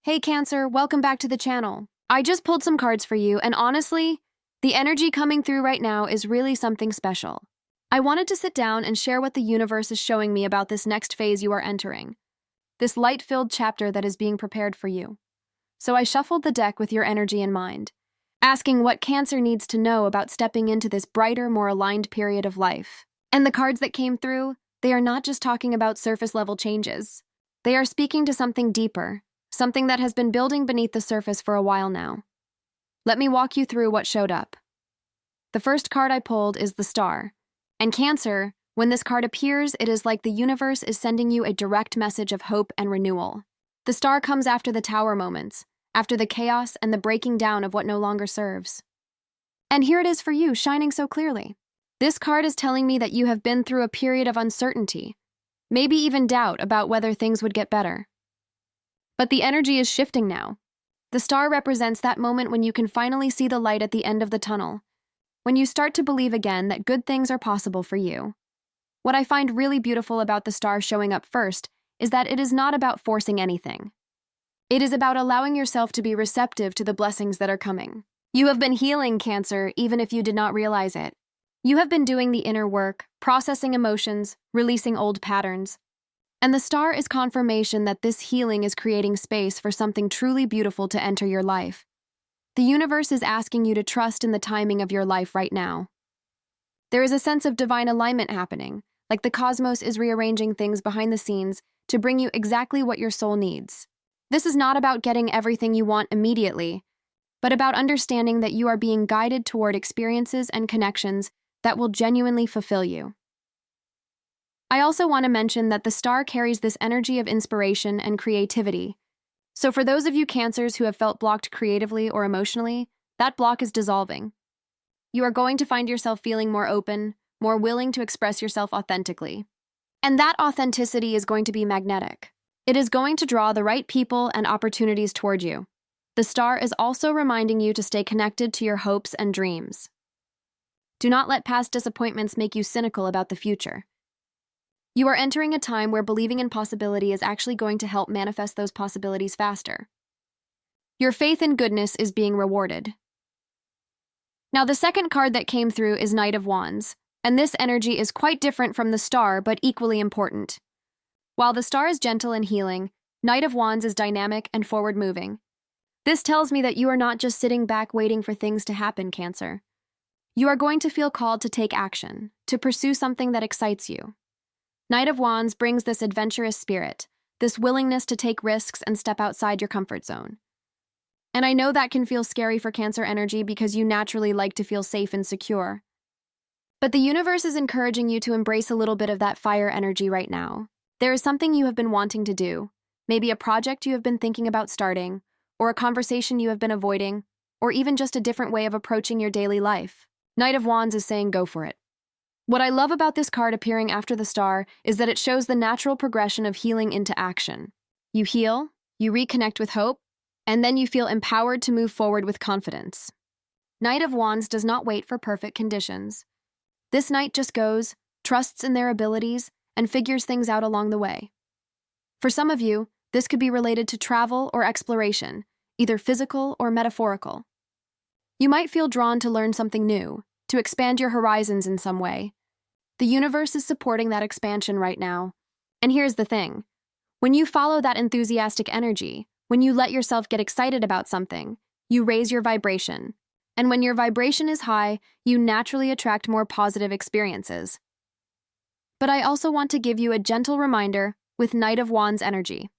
Hey Cancer, welcome back to the channel. I just pulled some cards for you, and honestly, the energy coming through right now is really something special. I wanted to sit down and share what the universe is showing me about this next phase you are entering, this light-filled chapter that is being prepared for you. So I shuffled the deck with your energy in mind, asking what Cancer needs to know about stepping into this brighter, more aligned period of life. And the cards that came through, they are not just talking about surface-level changes. They are speaking to something deeper, something that has been building beneath the surface for a while now. Let me walk you through what showed up. The first card I pulled is the Star. And Cancer, when this card appears, it is like the universe is sending you a direct message of hope and renewal. The Star comes after the Tower moments, after the chaos and the breaking down of what no longer serves. And here it is for you, shining so clearly. This card is telling me that you have been through a period of uncertainty, maybe even doubt about whether things would get better. But the energy is shifting now. The Star represents that moment when you can finally see the light at the end of the tunnel, when you start to believe again that good things are possible for you. What I find really beautiful about the Star showing up first is that it is not about forcing anything. It is about allowing yourself to be receptive to the blessings that are coming. You have been healing, Cancer, even if you did not realize it. You have been doing the inner work, processing emotions, releasing old patterns. And the Star is confirmation that this healing is creating space for something truly beautiful to enter your life. The universe is asking you to trust in the timing of your life right now. There is a sense of divine alignment happening, like the cosmos is rearranging things behind the scenes to bring you exactly what your soul needs. This is not about getting everything you want immediately, but about understanding that you are being guided toward experiences and connections that will genuinely fulfill you. I also want to mention that the Star carries this energy of inspiration and creativity. So for those of you Cancers who have felt blocked creatively or emotionally, that block is dissolving. You are going to find yourself feeling more open, more willing to express yourself authentically. And that authenticity is going to be magnetic. It is going to draw the right people and opportunities toward you. The Star is also reminding you to stay connected to your hopes and dreams. Do not let past disappointments make you cynical about the future. You are entering a time where believing in possibility is actually going to help manifest those possibilities faster. Your faith in goodness is being rewarded. Now, the second card that came through is Knight of Wands, and this energy is quite different from the Star, but equally important. While the Star is gentle and healing, Knight of Wands is dynamic and forward-moving. This tells me that you are not just sitting back waiting for things to happen, Cancer. You are going to feel called to take action, to pursue something that excites you. Knight of Wands brings this adventurous spirit, this willingness to take risks and step outside your comfort zone. And I know that can feel scary for Cancer energy because you naturally like to feel safe and secure. But the universe is encouraging you to embrace a little bit of that fire energy right now. There is something you have been wanting to do, maybe a project you have been thinking about starting, or a conversation you have been avoiding, or even just a different way of approaching your daily life. Knight of Wands is saying go for it. What I love about this card appearing after the Star is that it shows the natural progression of healing into action. You heal, you reconnect with hope, and then you feel empowered to move forward with confidence. Knight of Wands does not wait for perfect conditions. This knight just goes, trusts in their abilities, and figures things out along the way. For some of you, this could be related to travel or exploration, either physical or metaphorical. You might feel drawn to learn something new, to expand your horizons in some way. The universe is supporting that expansion right now. And here's the thing. When you follow that enthusiastic energy, when you let yourself get excited about something, you raise your vibration. And when your vibration is high, you naturally attract more positive experiences. But I also want to give you a gentle reminder with Knight of Wands energy.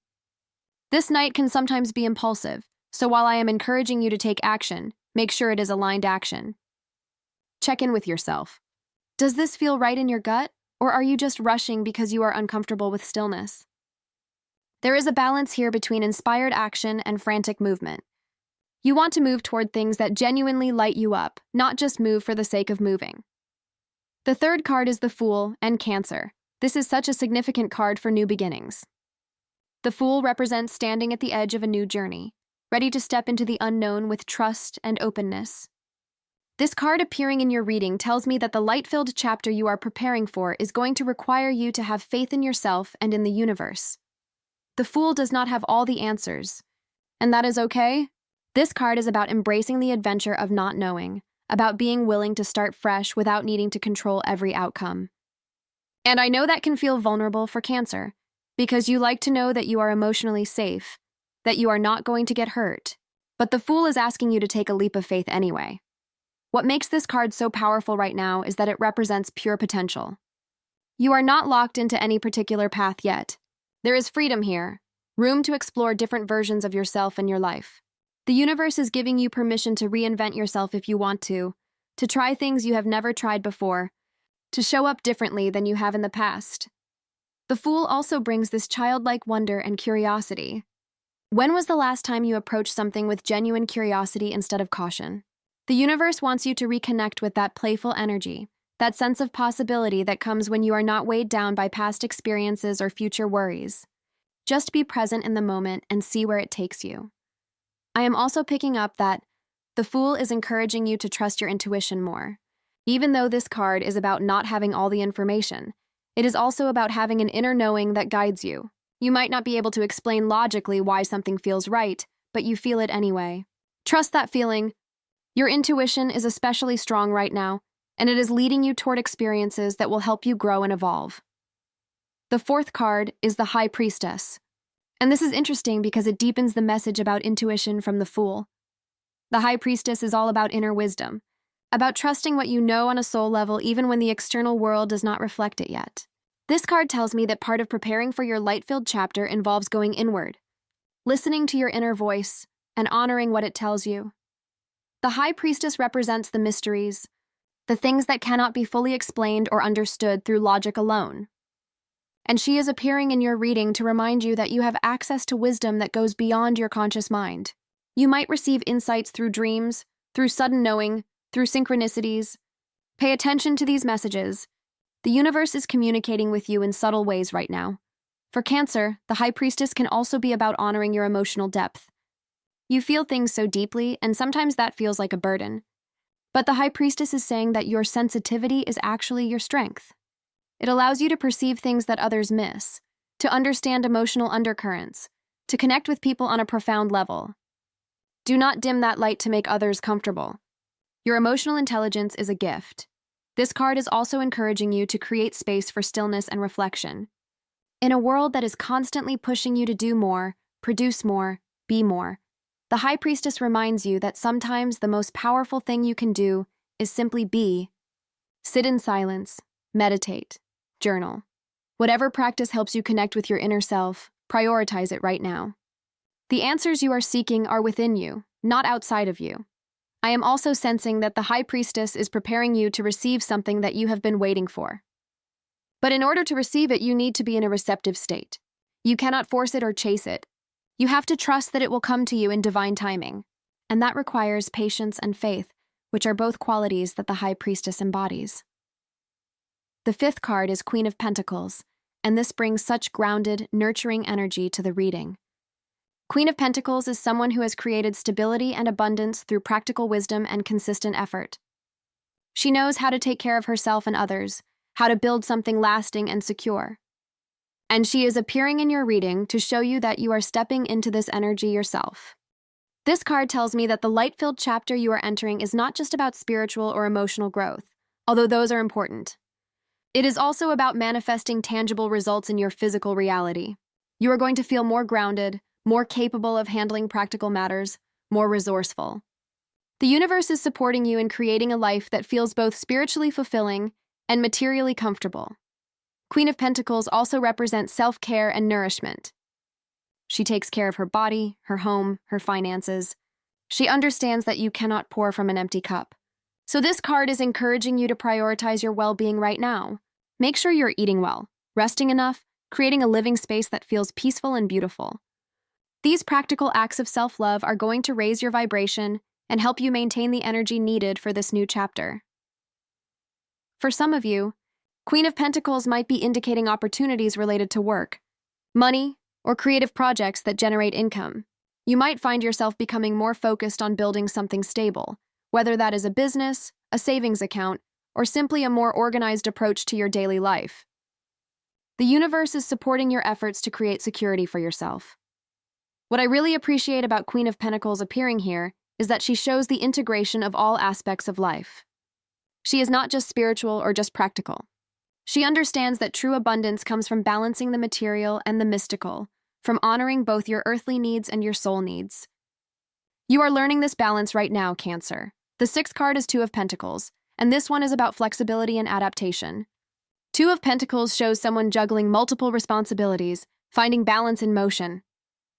This knight can sometimes be impulsive, so while I am encouraging you to take action, make sure it is aligned action. Check in with yourself. Does this feel right in your gut, or are you just rushing because you are uncomfortable with stillness? There is a balance here between inspired action and frantic movement. You want to move toward things that genuinely light you up, not just move for the sake of moving. The third card is the Fool and Cancer. This is such a significant card for new beginnings. The Fool represents standing at the edge of a new journey, ready to step into the unknown with trust and openness. This card appearing in your reading tells me that the light-filled chapter you are preparing for is going to require you to have faith in yourself and in the universe. The Fool does not have all the answers, And that is okay? This card is about embracing the adventure of not knowing, about being willing to start fresh without needing to control every outcome. And I know that can feel vulnerable for Cancer, because you like to know that you are emotionally safe, that you are not going to get hurt. But the Fool is asking you to take a leap of faith anyway. What makes this card so powerful right now is that it represents pure potential. You are not locked into any particular path yet. There is freedom here, room to explore different versions of yourself and your life. The universe is giving you permission to reinvent yourself if you want to try things you have never tried before, to show up differently than you have in the past. The Fool also brings this childlike wonder and curiosity. When was the last time you approached something with genuine curiosity instead of caution? The universe wants you to reconnect with that playful energy, that sense of possibility that comes when you are not weighed down by past experiences or future worries. Just be present in the moment and see where it takes you. I am also picking up that the Fool is encouraging you to trust your intuition more. Even though this card is about not having all the information, it is also about having an inner knowing that guides you. You might not be able to explain logically why something feels right, but you feel it anyway. Trust that feeling. Your intuition is especially strong right now, and it is leading you toward experiences that will help you grow and evolve. The fourth card is the High Priestess. And this is interesting because it deepens the message about intuition from the Fool. The High Priestess is all about inner wisdom, about trusting what you know on a soul level even when the external world does not reflect it yet. This card tells me that part of preparing for your light-filled chapter involves going inward, listening to your inner voice, and honoring what it tells you. The High Priestess represents the mysteries, the things that cannot be fully explained or understood through logic alone. And she is appearing in your reading to remind you that you have access to wisdom that goes beyond your conscious mind. You might receive insights through dreams, through sudden knowing, through synchronicities. Pay attention to these messages. The universe is communicating with you in subtle ways right now. For Cancer, the High Priestess can also be about honoring your emotional depth. You feel things so deeply, and sometimes that feels like a burden. But the High Priestess is saying that your sensitivity is actually your strength. It allows you to perceive things that others miss, to understand emotional undercurrents, to connect with people on a profound level. Do not dim that light to make others comfortable. Your emotional intelligence is a gift. This card is also encouraging you to create space for stillness and reflection. In a world that is constantly pushing you to do more, produce more, be more, the High Priestess reminds you that sometimes the most powerful thing you can do is simply be. Sit in silence, meditate, journal. Whatever practice helps you connect with your inner self, prioritize it right now. The answers you are seeking are within you, not outside of you. I am also sensing that the High Priestess is preparing you to receive something that you have been waiting for. But in order to receive it, you need to be in a receptive state. You cannot force it or chase it. You have to trust that it will come to you in divine timing. And that requires patience and faith, which are both qualities that the High Priestess embodies. The fifth card is Queen of Pentacles, and this brings such grounded, nurturing energy to the reading. Queen of Pentacles is someone who has created stability and abundance through practical wisdom and consistent effort. She knows how to take care of herself and others, how to build something lasting and secure. And she is appearing in your reading to show you that you are stepping into this energy yourself. This card tells me that the light-filled chapter you are entering is not just about spiritual or emotional growth, although those are important. It is also about manifesting tangible results in your physical reality. You are going to feel more grounded, more capable of handling practical matters, more resourceful. The universe is supporting you in creating a life that feels both spiritually fulfilling and materially comfortable. Queen of Pentacles also represents self-care and nourishment. She takes care of her body, her home, her finances. She understands that you cannot pour from an empty cup. So this card is encouraging you to prioritize your well-being right now. Make sure you're eating well, resting enough, creating a living space that feels peaceful and beautiful. These practical acts of self-love are going to raise your vibration and help you maintain the energy needed for this new chapter. For some of you, Queen of Pentacles might be indicating opportunities related to work, money, or creative projects that generate income. You might find yourself becoming more focused on building something stable, whether that is a business, a savings account, or simply a more organized approach to your daily life. The universe is supporting your efforts to create security for yourself. What I really appreciate about Queen of Pentacles appearing here is that she shows the integration of all aspects of life. She is not just spiritual or just practical. She understands that true abundance comes from balancing the material and the mystical, from honoring both your earthly needs and your soul needs. You are learning this balance right now, Cancer. The sixth card is Two of Pentacles, and this one is about flexibility and adaptation. Two of Pentacles shows someone juggling multiple responsibilities, finding balance in motion.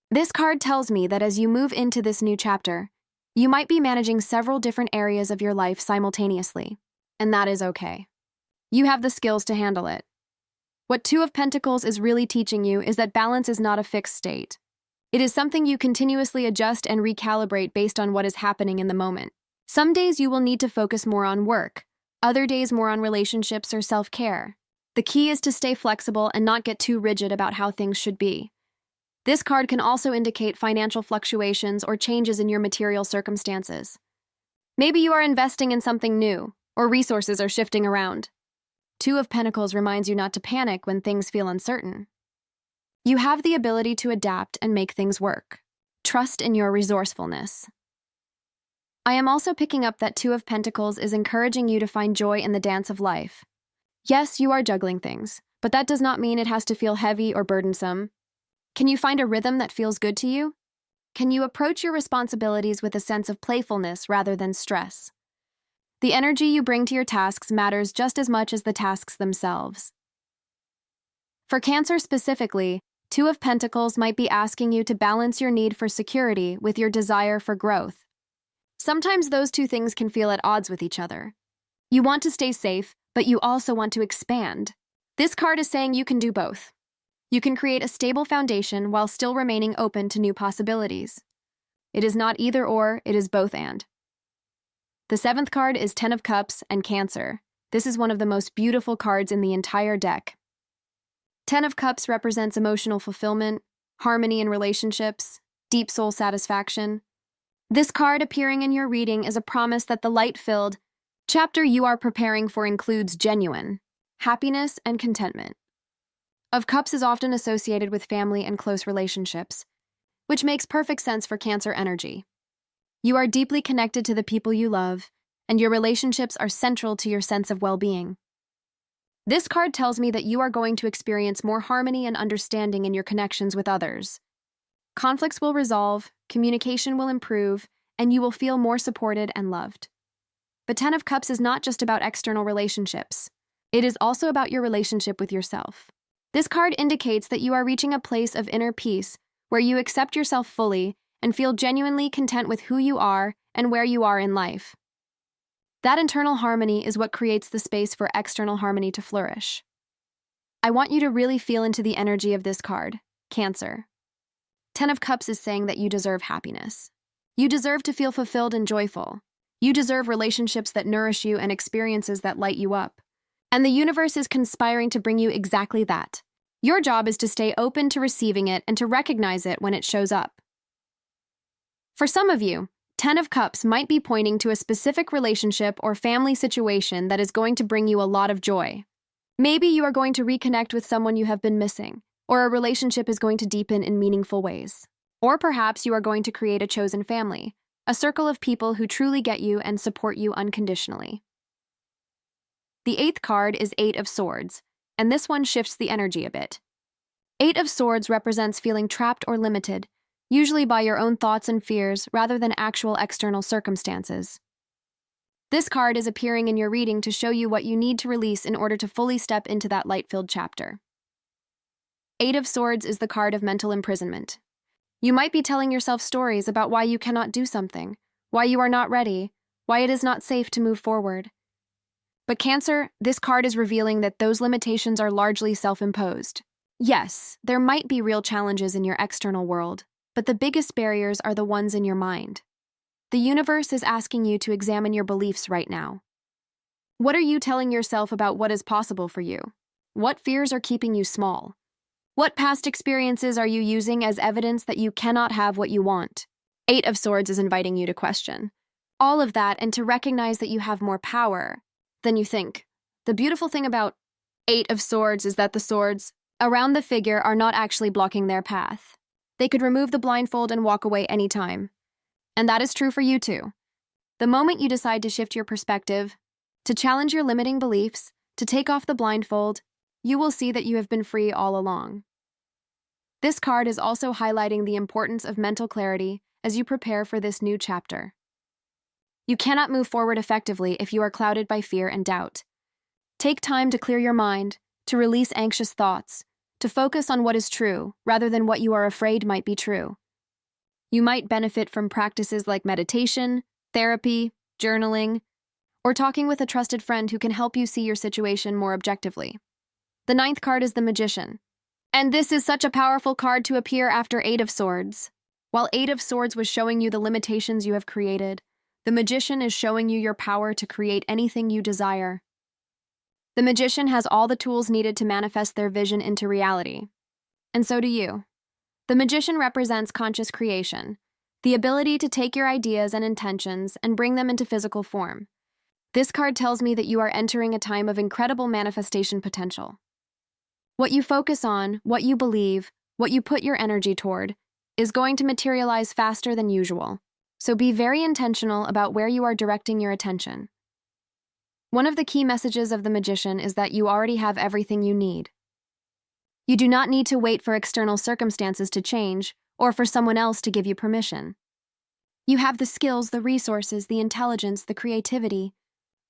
This card tells me that as you move into this new chapter, you might be managing several different areas of your life simultaneously, and that is okay. You have the skills to handle it. What Two of Pentacles is really teaching you is that balance is not a fixed state. It is something you continuously adjust and recalibrate based on what is happening in the moment. Some days you will need to focus more on work, other days more on relationships or self-care. The key is to stay flexible and not get too rigid about how things should be. This card can also indicate financial fluctuations or changes in your material circumstances. Maybe you are investing in something new, or resources are shifting around. Two of Pentacles reminds you not to panic when things feel uncertain. You have the ability to adapt and make things work. Trust in your resourcefulness. I am also picking up that Two of Pentacles is encouraging you to find joy in the dance of life. Yes, you are juggling things, but that does not mean it has to feel heavy or burdensome. Can you find a rhythm that feels good to you? Can you approach your responsibilities with a sense of playfulness rather than stress? The energy you bring to your tasks matters just as much as the tasks themselves. For Cancer specifically, Two of Pentacles might be asking you to balance your need for security with your desire for growth. Sometimes those two things can feel at odds with each other. You want to stay safe, but you also want to expand. This card is saying you can do both. You can create a stable foundation while still remaining open to new possibilities. It is not either or, it is both and. The seventh card is Ten of Cups and Cancer. This is one of the most beautiful cards in the entire deck. Ten of Cups represents emotional fulfillment, harmony in relationships, deep soul satisfaction. This card appearing in your reading is a promise that the light-filled chapter you are preparing for includes genuine happiness and contentment. Of Cups is often associated with family and close relationships, which makes perfect sense for Cancer energy. You are deeply connected to the people you love, and your relationships are central to your sense of well-being. This card tells me that you are going to experience more harmony and understanding in your connections with others. Conflicts will resolve, communication will improve, and you will feel more supported and loved. But Ten of Cups is not just about external relationships. It is also about your relationship with yourself. This card indicates that you are reaching a place of inner peace where you accept yourself fully and feel genuinely content with who you are and where you are in life. That internal harmony is what creates the space for external harmony to flourish. I want you to really feel into the energy of this card, Cancer. Ten of Cups is saying that you deserve happiness. You deserve to feel fulfilled and joyful. You deserve relationships that nourish you and experiences that light you up. And the universe is conspiring to bring you exactly that. Your job is to stay open to receiving it and to recognize it when it shows up. For some of you, Ten of Cups might be pointing to a specific relationship or family situation that is going to bring you a lot of joy. Maybe you are going to reconnect with someone you have been missing, or a relationship is going to deepen in meaningful ways. Or perhaps you are going to create a chosen family, a circle of people who truly get you and support you unconditionally. The eighth card is Eight of Swords, and this one shifts the energy a bit. Eight of Swords represents feeling trapped or limited, usually by your own thoughts and fears rather than actual external circumstances. This card is appearing in your reading to show you what you need to release in order to fully step into that light-filled chapter. Eight of Swords is the card of mental imprisonment. You might be telling yourself stories about why you cannot do something, why you are not ready, why it is not safe to move forward. But Cancer, this card is revealing that those limitations are largely self-imposed. Yes, there might be real challenges in your external world, but the biggest barriers are the ones in your mind. The universe is asking you to examine your beliefs right now. What are you telling yourself about what is possible for you? What fears are keeping you small? What past experiences are you using as evidence that you cannot have what you want? Eight of Swords is inviting you to question all of that and to recognize that you have more power than you think. The beautiful thing about Eight of Swords is that the swords around the figure are not actually blocking their path. They could remove the blindfold and walk away anytime. And that is true for you too. The moment you decide to shift your perspective, to challenge your limiting beliefs, to take off the blindfold, you will see that you have been free all along. This card is also highlighting the importance of mental clarity as you prepare for this new chapter. You cannot move forward effectively if you are clouded by fear and doubt. Take time to clear your mind, to release anxious thoughts, to focus on what is true rather than what you are afraid might be true. You might benefit from practices like meditation, therapy, journaling, or talking with a trusted friend who can help you see your situation more objectively. The 9th card is the Magician. And this is such a powerful card to appear after 8 of Swords. While 8 of Swords was showing you the limitations you have created, the Magician is showing you your power to create anything you desire. The Magician has all the tools needed to manifest their vision into reality. And so do you. The Magician represents conscious creation, the ability to take your ideas and intentions and bring them into physical form. This card tells me that you are entering a time of incredible manifestation potential. What you focus on, what you believe, what you put your energy toward, is going to materialize faster than usual. So be very intentional about where you are directing your attention. One of the key messages of the Magician is that you already have everything you need. You do not need to wait for external circumstances to change or for someone else to give you permission. You have the skills, the resources, the intelligence, the creativity.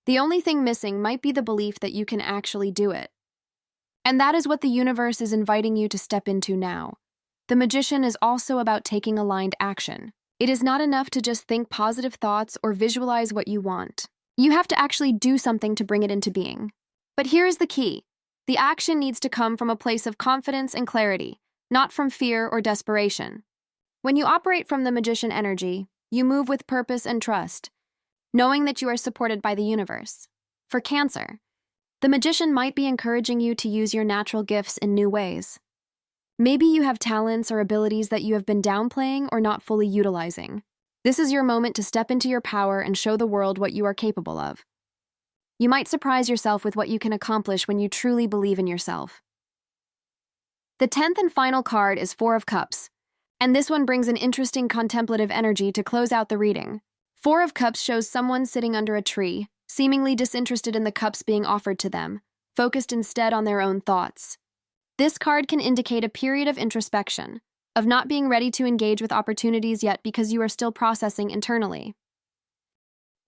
The only thing missing might be the belief that you can actually do it. And that is what the universe is inviting you to step into now. The Magician is also about taking aligned action. It is not enough to just think positive thoughts or visualize what you want. You have to actually do something to bring it into being. But here is the key. The action needs to come from a place of confidence and clarity, not from fear or desperation. When you operate from the Magician energy, you move with purpose and trust, knowing that you are supported by the universe. For Cancer, the Magician might be encouraging you to use your natural gifts in new ways. Maybe you have talents or abilities that you have been downplaying or not fully utilizing. This is your moment to step into your power and show the world what you are capable of. You might surprise yourself with what you can accomplish when you truly believe in yourself. The 10th and final card is 4 of Cups, and this one brings an interesting contemplative energy to close out the reading. 4 of Cups shows someone sitting under a tree, seemingly disinterested in the cups being offered to them, focused instead on their own thoughts. This card can indicate a period of introspection, of not being ready to engage with opportunities yet because you are still processing internally.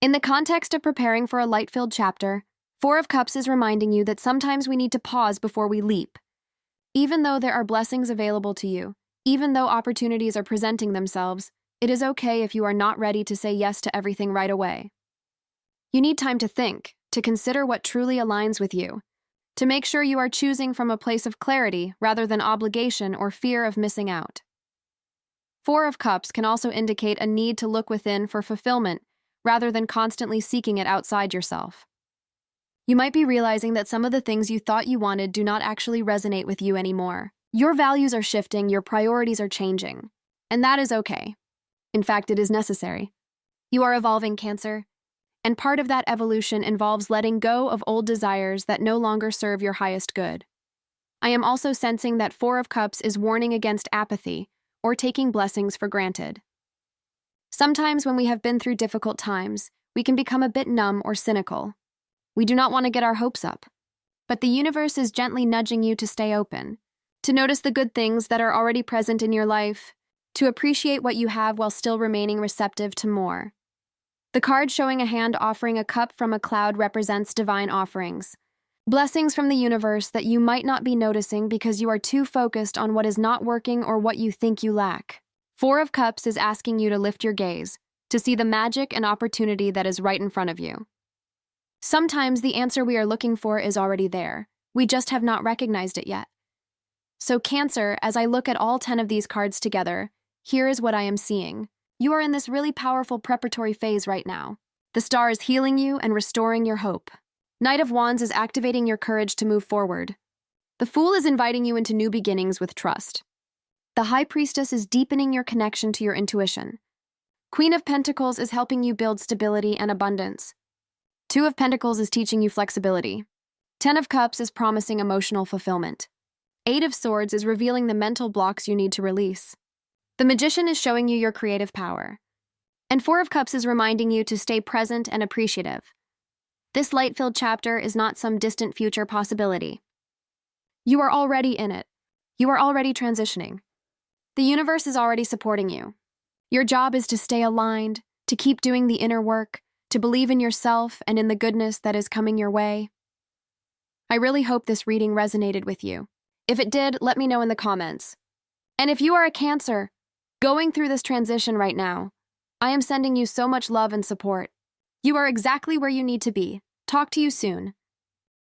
In the context of preparing for a light-filled chapter, 4 of Cups is reminding you that sometimes we need to pause before we leap. Even though there are blessings available to you, even though opportunities are presenting themselves, it is okay if you are not ready to say yes to everything right away. You need time to think, to consider what truly aligns with you, to make sure you are choosing from a place of clarity rather than obligation or fear of missing out. 4 of Cups can also indicate a need to look within for fulfillment rather than constantly seeking it outside yourself. You might be realizing that some of the things you thought you wanted do not actually resonate with you anymore. Your values are shifting, your priorities are changing, and that is okay. In fact, it is necessary. You are evolving, Cancer, and part of that evolution involves letting go of old desires that no longer serve your highest good. I am also sensing that 4 of Cups is warning against apathy or taking blessings for granted. Sometimes when we have been through difficult times, we can become a bit numb or cynical. We do not want to get our hopes up. But the universe is gently nudging you to stay open, to notice the good things that are already present in your life, to appreciate what you have while still remaining receptive to more. The card showing a hand offering a cup from a cloud represents divine offerings, blessings from the universe that you might not be noticing because you are too focused on what is not working or what you think you lack. 4 of Cups is asking you to lift your gaze, to see the magic and opportunity that is right in front of you. Sometimes the answer we are looking for is already there. We just have not recognized it yet. So Cancer, as I look at all 10 of these cards together, here is what I am seeing. You are in this really powerful preparatory phase right now. The star is healing you and restoring your hope. Knight of Wands is activating your courage to move forward. The Fool is inviting you into new beginnings with trust. The High Priestess is deepening your connection to your intuition. Queen of Pentacles is helping you build stability and abundance. 2 of Pentacles is teaching you flexibility. 10 of Cups is promising emotional fulfillment. 8 of Swords is revealing the mental blocks you need to release. The Magician is showing you your creative power. And Four of Cups is reminding you to stay present and appreciative. This light-filled chapter is not some distant future possibility. You are already in it. You are already transitioning. The universe is already supporting you. Your job is to stay aligned, to keep doing the inner work, to believe in yourself and in the goodness that is coming your way. I really hope this reading resonated with you. If it did, let me know in the comments. And if you are a Cancer, going through this transition right now, I am sending you so much love and support. You are exactly where you need to be. Talk to you soon.